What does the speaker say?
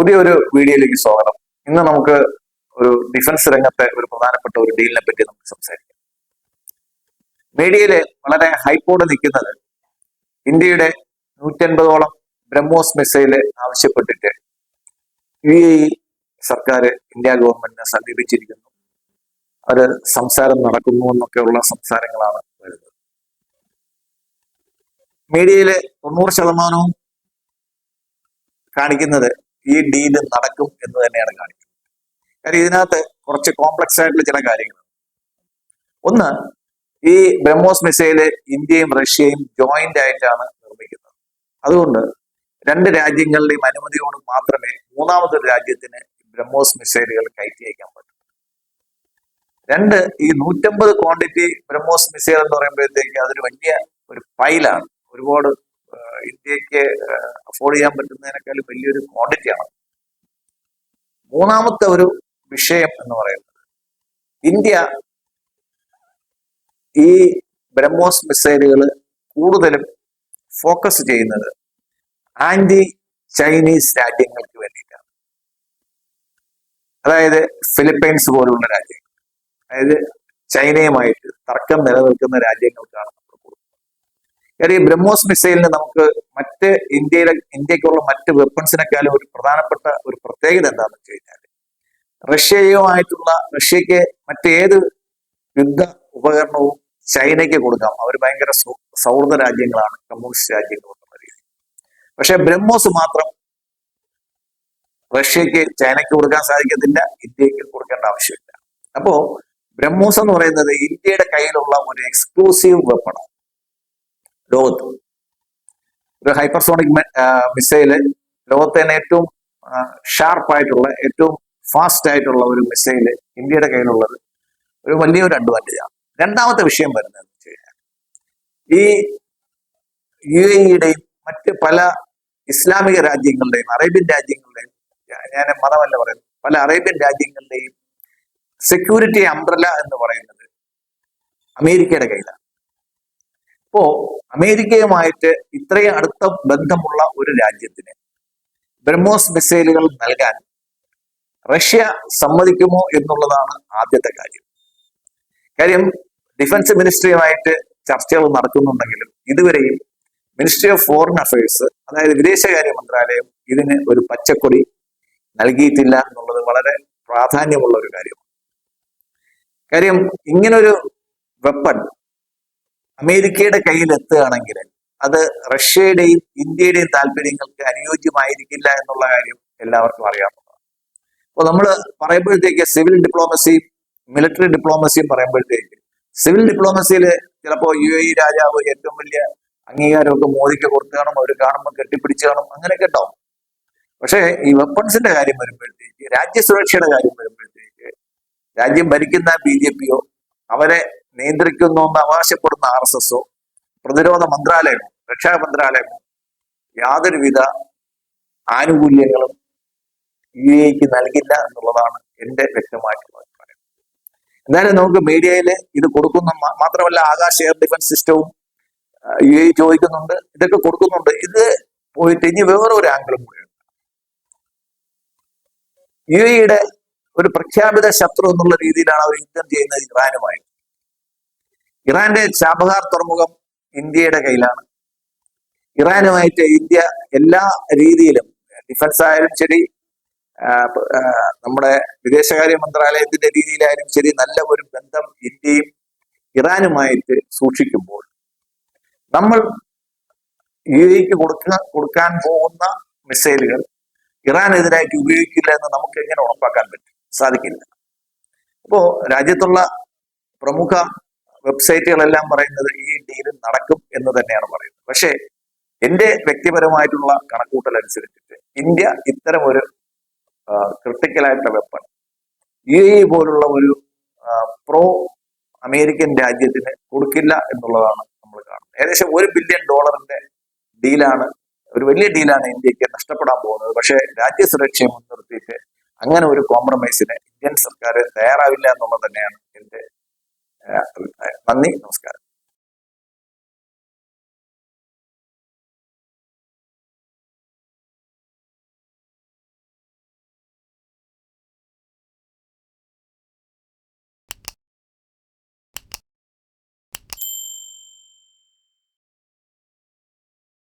പുതിയൊരു വീഡിയോയിലേക്ക് സ്വാഗതം. ഇന്ന് നമുക്ക് ഒരു ഡിഫൻസ് രംഗത്തെ ഒരു പ്രധാനപ്പെട്ട ഒരു ഡീലിനെ പറ്റി നമുക്ക് സംസാരിക്കാം. മീഡിയയില് വളരെ ഹൈപ്പോടെ നിൽക്കുന്നത് ഇന്ത്യയുടെ 150ഓളം ബ്രഹ്മോസ് മിസൈല് ആവശ്യപ്പെട്ടിട്ട് UAE സർക്കാർ ഇന്ത്യ ഗവൺമെന്റിനെ സമീപിച്ചിരിക്കുന്നു. അത് സംസാരം നടക്കുന്നു എന്നൊക്കെയുള്ള സംസാരങ്ങളാണ് വരുന്നത്. മീഡിയയിലെ 90% കാണിക്കുന്നത് ഈ ഡീല് നടക്കും എന്ന് തന്നെയാണ് കാണിക്കുന്നത്. കാര്യം ഇതിനകത്ത് കുറച്ച് കോംപ്ലക്സ് ആയിട്ടുള്ള ചില കാര്യങ്ങൾ. ഒന്ന്, ഈ ബ്രഹ്മോസ് മിസൈല് ഇന്ത്യയും റഷ്യയും ജോയിന്റ് ആയിട്ടാണ് നിർമ്മിക്കുന്നത്. അതുകൊണ്ട് രണ്ട് രാജ്യങ്ങളുടെയും അനുമതിയോട് മാത്രമേ മൂന്നാമതൊരു രാജ്യത്തിന് ബ്രഹ്മോസ് മിസൈലുകൾ കയറ്റി അയക്കാൻ പറ്റൂ. രണ്ട്, ഈ 150 ക്വാണ്ടിറ്റി ബ്രഹ്മോസ് മിസൈൽ എന്ന് പറയുമ്പോഴത്തേക്ക് അതൊരു വലിയ ഒരു ഫയലാണ്. ഒരുപാട് ഇന്ത്യക്ക് അഫോർഡ് ചെയ്യാൻ പറ്റുന്നതിനേക്കാളും വലിയൊരു ക്വാണ്ടിറ്റിയാണ്. മൂന്നാമത്തെ ഒരു വിഷയം എന്ന് പറയുന്നത്, ഇന്ത്യ ഈ ബ്രഹ്മോസ് മിസൈലുകൾ കൂടുതലും ഫോക്കസ് ചെയ്യുന്നത് ആന്റി ചൈനീസ് രാജ്യങ്ങൾക്ക് വേണ്ടിയിട്ടാണ്. അതായത് ഫിലിപ്പൈൻസ് പോലുള്ള രാജ്യങ്ങൾ, അതായത് ചൈനയുമായിട്ട് തർക്കം നിലനിൽക്കുന്ന രാജ്യങ്ങൾക്കാണ് നമ്മൾ കൊടുക്കുന്നത്. കാര്യം ഈ ബ്രഹ്മോസ് മിസൈലിന് നമുക്ക് ഇന്ത്യക്കുള്ള മറ്റ് വെപ്പൺസിനേക്കാളും ഒരു പ്രധാനപ്പെട്ട ഒരു പ്രത്യേകത എന്താണെന്ന് വെച്ച് കഴിഞ്ഞാൽ, റഷ്യക്ക് മറ്റേത് യുദ്ധ ഉപകരണവും ചൈനയ്ക്ക് കൊടുക്കാം. അവർ ഭയങ്കര സൗഹൃദ രാജ്യങ്ങളാണ്, കമ്മ്യൂണിസ്റ്റ് രാജ്യങ്ങൾ എന്നുള്ള രീതി. പക്ഷെ ബ്രഹ്മോസ് മാത്രം റഷ്യക്ക് ചൈനയ്ക്ക് കൊടുക്കാൻ സാധിക്കത്തില്ല, ഇന്ത്യക്ക് കൊടുക്കേണ്ട ആവശ്യമില്ല. അപ്പോ ബ്രഹ്മോസ് എന്ന് പറയുന്നത് ഇന്ത്യയുടെ കയ്യിലുള്ള ഒരു എക്സ്ക്ലൂസീവ് വെപ്പണാണ്. ലോകത്ത് ഒരു ഹൈപ്പർസോണിക് മിസൈല്, ലോകത്തെ തന്നെ ഏറ്റവും ഷാർപ്പായിട്ടുള്ള ഏറ്റവും ഫാസ്റ്റ് ആയിട്ടുള്ള ഒരു മിസൈല് ഇന്ത്യയുടെ കയ്യിലുള്ളത് ഒരു വലിയൊരു അഡ്വാൻറ്റേജാണ്. രണ്ടാമത്തെ വിഷയം വരുന്നതെന്ന് വെച്ച് കഴിഞ്ഞാൽ, ഈ UAE-യുടെയും മറ്റ് പല ഇസ്ലാമിക രാജ്യങ്ങളുടെയും അറേബ്യൻ രാജ്യങ്ങളുടെയും, ഞാൻ മതമല്ല പറയുന്നത്, പല അറേബ്യൻ രാജ്യങ്ങളുടെയും സെക്യൂരിറ്റി അംബ്രല എന്ന് പറയുന്നത് അമേരിക്കയുടെ കയ്യിലാണ്. അപ്പോ അമേരിക്കയുമായിട്ട് ഇത്രയും അടുത്ത ബന്ധമുള്ള ഒരു രാജ്യത്തിന് ബ്രഹ്മോസ് മിസൈലുകൾ നൽകാൻ റഷ്യ സമ്മതിക്കുമോ എന്നുള്ളതാണ് ആദ്യത്തെ കാര്യം. ഡിഫൻസ് മിനിസ്ട്രിയുമായിട്ട് ചർച്ചകൾ നടക്കുന്നുണ്ടെങ്കിലും ഇതുവരെയും മിനിസ്ട്രി ഓഫ് ഫോറിൻ അഫയേഴ്സ്, അതായത് വിദേശകാര്യ മന്ത്രാലയം, ഇതിന് ഒരു പച്ചക്കൊടി നൽകിയിട്ടില്ല എന്നുള്ളത് വളരെ പ്രാധാന്യമുള്ള ഒരു കാര്യമാണ്. ഇങ്ങനൊരു വെപ്പൺ അമേരിക്കയുടെ കയ്യിൽ എത്തുകയാണെങ്കിൽ അത് റഷ്യയുടെയും ഇന്ത്യയുടെയും താല്പര്യങ്ങൾക്ക് അനുയോജ്യമായിരിക്കില്ല എന്നുള്ള കാര്യം എല്ലാവർക്കും അറിയാവുന്നതാണ്. അപ്പോൾ നമ്മൾ പറയുമ്പോഴത്തേക്ക് സിവിൽ ഡിപ്ലോമസിയും മിലിറ്ററി ഡിപ്ലോമസിയും പറയുമ്പോഴത്തേക്ക്, സിവിൽ ഡിപ്ലോമസിയിൽ ചിലപ്പോൾ UAE രാജാവ് ഏറ്റവും വലിയ അംഗീകാരമൊക്കെ മോദിക്ക് കൊടുത്തു കാണും, അവർ കാണുമ്പോൾ കെട്ടിപ്പിടിച്ച് കാണും, അങ്ങനെയൊക്കെ ഉണ്ടാവും. പക്ഷേ ഈ വെപ്പൺസിന്റെ കാര്യം വരുമ്പോഴത്തേക്ക്, രാജ്യസുരക്ഷയുടെ കാര്യം വരുമ്പോഴത്തേക്ക്, രാജ്യം ഭരിക്കുന്ന BJP-യോ അവരെ നിയന്ത്രിക്കുന്നു എന്ന് അവകാശപ്പെടുന്ന RSS-ഓ പ്രതിരോധ മന്ത്രാലയമോ രക്ഷാ മന്ത്രാലയമോ യാതൊരുവിധ ആനുകൂല്യങ്ങളും UAE-ക്ക് നൽകില്ല എന്നുള്ളതാണ് എൻ്റെ വ്യക്തമായിട്ടുള്ള അഭിപ്രായം. എന്തായാലും നമുക്ക് മീഡിയയിൽ ഇത് കൊടുക്കുന്ന, മാത്രമല്ല ആകാശ് എയർ ഡിഫൻസ് സിസ്റ്റവും UAE ചോദിക്കുന്നുണ്ട്, ഇതൊക്കെ കൊടുക്കുന്നുണ്ട്. ഇത് പോയിട്ട് ഇനി വേറൊരു ആംഗിളും കൂടെയുണ്ട്. UAE-യുടെ ഒരു പ്രഖ്യാപിത ശത്രു എന്നുള്ള രീതിയിലാണ് അവർ യുദ്ധം ചെയ്യുന്നത് ഇറാനുമായി. ഇറാന്റെ ചാബഹാർ തുറമുഖം ഇന്ത്യയുടെ കയ്യിലാണ്. ഇറാനുമായിട്ട് ഇന്ത്യ എല്ലാ രീതിയിലും, ഡിഫൻസ് ആയാലും ശരി, നമ്മുടെ വിദേശകാര്യ മന്ത്രാലയത്തിന്റെ രീതിയിലായാലും ശരി, നല്ല ഒരു ബന്ധം ഇന്ത്യയും ഇറാനുമായിട്ട് സൂക്ഷിക്കുമ്പോൾ നമ്മൾ UAE-ക്ക് കൊടുക്കാൻ പോകുന്ന മിസൈലുകൾ ഇറാനെതിരായിട്ട് ഉപയോഗിക്കില്ല എന്ന് നമുക്ക് എങ്ങനെ ഉറപ്പാക്കാൻ പറ്റും? സാധിക്കില്ല. അപ്പോ രാജ്യത്തുള്ള പ്രമുഖ വെബ്സൈറ്റുകളെല്ലാം പറയുന്നത് ഈ ഡീൽ നടക്കും എന്ന് തന്നെയാണ് പറയുന്നത്. പക്ഷേ എൻ്റെ വ്യക്തിപരമായിട്ടുള്ള കണക്കൂട്ടൽ അനുസരിച്ചിട്ട് ഇന്ത്യ ഇത്തരം ഒരു ക്രിട്ടിക്കലായിട്ടുള്ള വെപ്പൺ UAE പോലുള്ള ഒരു പ്രോ അമേരിക്കൻ രാജ്യത്തിന് കൊടുക്കില്ല എന്നുള്ളതാണ് നമ്മൾ കാണുന്നത്. ഏകദേശം $1 ബില്യൺ ഡീലാണ്, ഒരു വലിയ ഡീലാണ് ഇന്ത്യക്ക് നഷ്ടപ്പെടാൻ പോകുന്നത്. പക്ഷേ രാജ്യസുരക്ഷയെ മുൻനിർത്തിയിട്ട് അങ്ങനെ ഒരു കോംപ്രമൈസിന് ഇന്ത്യൻ സർക്കാർ തയ്യാറാവില്ല എന്നുള്ളത് തന്നെയാണ് എൻ്റെ അഭിപ്രായം. നന്ദി, നമസ്കാരം.